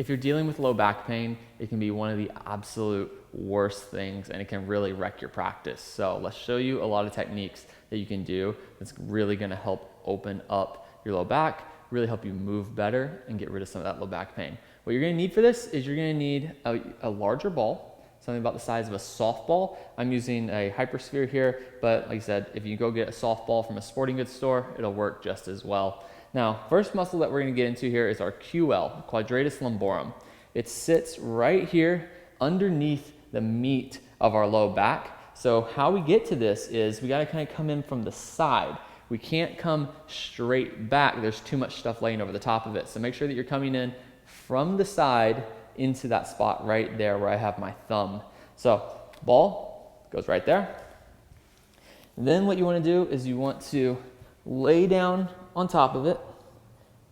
If you're dealing with low back pain, it can be one of the absolute worst things and it can really wreck your practice. So let's show you a lot of techniques that you can do that's really gonna help open up your low back, really help you move better and get rid of some of that low back pain. What you're gonna need for this is you're gonna need a larger ball, something about the size of a softball. I'm using a hypersphere here, but like I said, if you go get a softball from a sporting goods store, it'll work just as well. Now, first muscle that we're gonna get into here is our QL, Quadratus lumborum. It sits right here underneath the meat of our low back. So how we get to this is we gotta kind of come in from the side. We can't come straight back. There's too much stuff laying over the top of it. So make sure that you're coming in from the side into that spot right there where I have my thumb. So ball goes right there. And then what you wanna do is you want to lay down on top of it,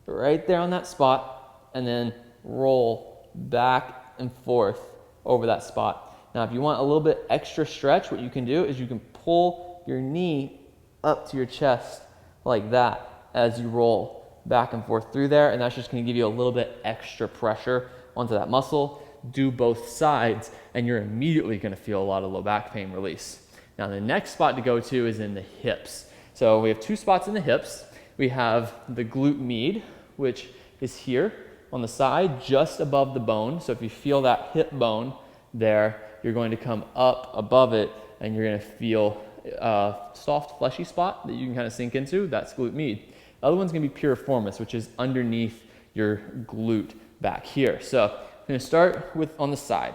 right there on that spot, and then roll back and forth over that spot. Now, if you want a little bit extra stretch, what you can do is you can pull your knee up to your chest like that as you roll back and forth through there, and that's just gonna give you a little bit extra pressure onto that muscle. Do both sides, and you're immediately gonna feel a lot of low back pain release. Now, the next spot to go to is in the hips. So we have two spots in the hips. We have the glute med, which is here on the side, just above the bone. So if you feel that hip bone there, you're going to come up above it and you're gonna feel a soft, fleshy spot that you can kind of sink into. That's glute med. The other one's gonna be piriformis, which is underneath your glute back here. So I'm gonna start with on the side.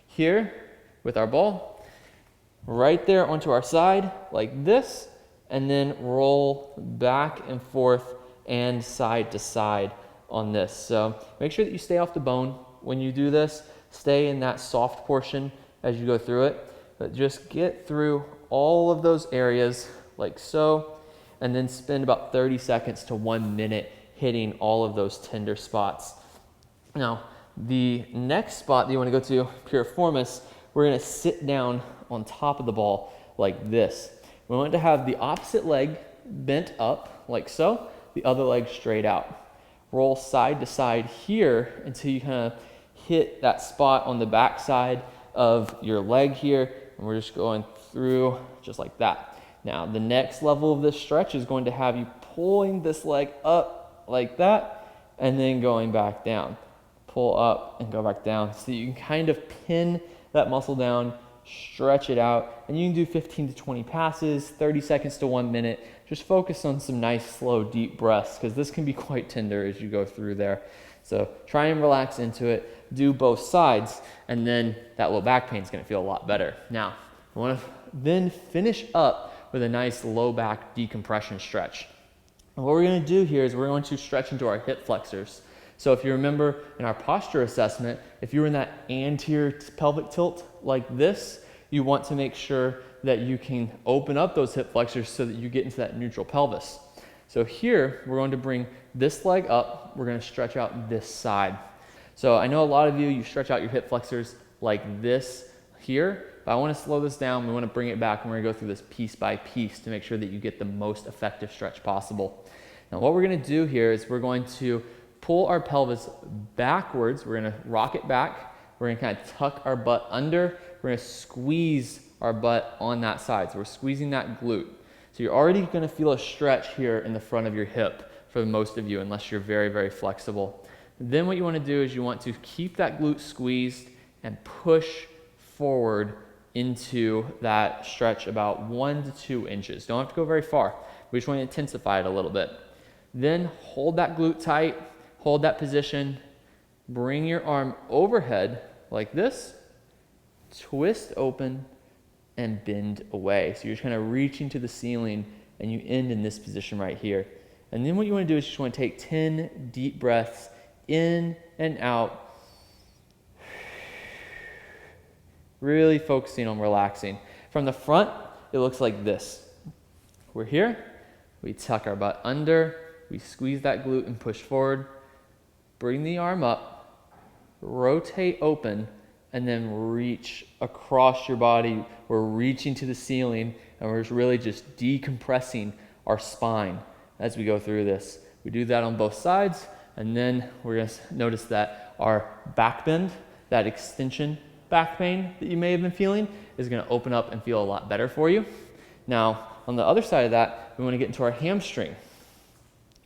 Here with our ball, right there onto our side like this, and then roll back and forth and side to side on this. So make sure that you stay off the bone when you do this. Stay in that soft portion as you go through it, but just get through all of those areas like so, and then spend about 30 seconds to 1 minute hitting all of those tender spots. Now, the next spot that you want to go to, piriformis, we're going to sit down on top of the ball like this. We want to have the opposite leg bent up like so, the other leg straight out. Roll side to side here until you kind of hit that spot on the back side of your leg here, and we're just going through just like that. Now, the next level of this stretch is going to have you pulling this leg up like that, and then going back down. Pull up and go back down so you can kind of pin that muscle down, stretch it out, and you can do 15 to 20 passes, 30 seconds to 1 minute. Just focus on some nice, slow, deep breaths, because this can be quite tender as you go through there. So try and relax into it, do both sides, and then that low back pain is going to feel a lot better. Now, I want to then finish up with a nice low back decompression stretch. And what we're going to do here is we're going to stretch into our hip flexors. So if you remember in our posture assessment, if you were in that anterior pelvic tilt like this, you want to make sure that you can open up those hip flexors so that you get into that neutral pelvis. So here, we're going to bring this leg up. We're going to stretch out this side. So I know a lot of you stretch out your hip flexors like this here, but I want to slow this down. We want to bring it back, and we're going to go through this piece by piece to make sure that you get the most effective stretch possible. Now, what we're going to do here is we're going to pull our pelvis backwards. We're going to rock it back. We're going to kind of tuck our butt under. We're going to squeeze our butt on that side. So we're squeezing that glute. So you're already going to feel a stretch here in the front of your hip for most of you, unless you're very, very flexible. Then what you want to do is you want to keep that glute squeezed and push forward into that stretch about 1 to 2 inches. Don't have to go very far. We just want to intensify it a little bit. Then hold that glute tight. Hold that position, bring your arm overhead like this, twist open, and bend away. So you're just kind of reaching to the ceiling, and you end in this position right here. And then what you want to do is you just want to take 10 deep breaths in and out, really focusing on relaxing. From the front, it looks like this. We're here, we tuck our butt under, we squeeze that glute and push forward. Bring the arm up, rotate open, and then reach across your body. We're reaching to the ceiling, and we're really just decompressing our spine as we go through this. We do that on both sides. And then we're gonna notice that our back bend, that extension back pain that you may have been feeling, is gonna open up and feel a lot better for you. Now, on the other side of that, we wanna get into our hamstring.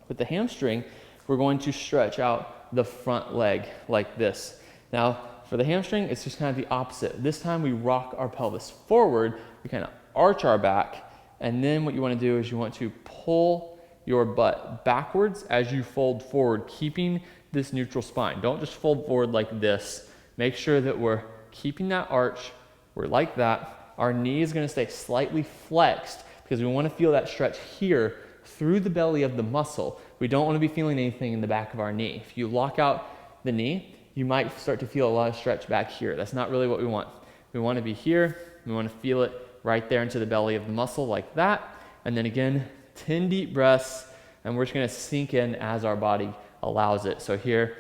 With the hamstring, we're going to stretch out the front leg like this. Now, for the hamstring, it's just kind of the opposite. This time we rock our pelvis forward, we kind of arch our back, and then what you want to do is you want to pull your butt backwards as you fold forward, keeping this neutral spine. Don't just fold forward like this. Make sure that we're keeping that arch. We're like that. Our knee is going to stay slightly flexed because we want to feel that stretch here through the belly of the muscle. We don't want to be feeling anything in the back of our knee. If you lock out the knee, you might start to feel a lot of stretch back here. That's not really what we want. We want to be here. We want to feel it right there into the belly of the muscle like that. And then again, 10 deep breaths, and we're just going to sink in as our body allows it. So here,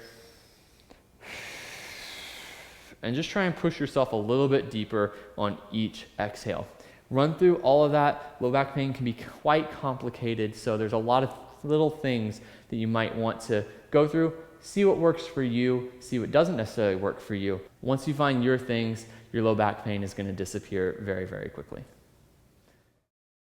and just try and push yourself a little bit deeper on each exhale. Run through all of that. Low back pain can be quite complicated, so there's a lot of little things that you might want to go through. See what works for you, see what doesn't necessarily work for you. Once you find your things, your low back pain is going to disappear very, very quickly.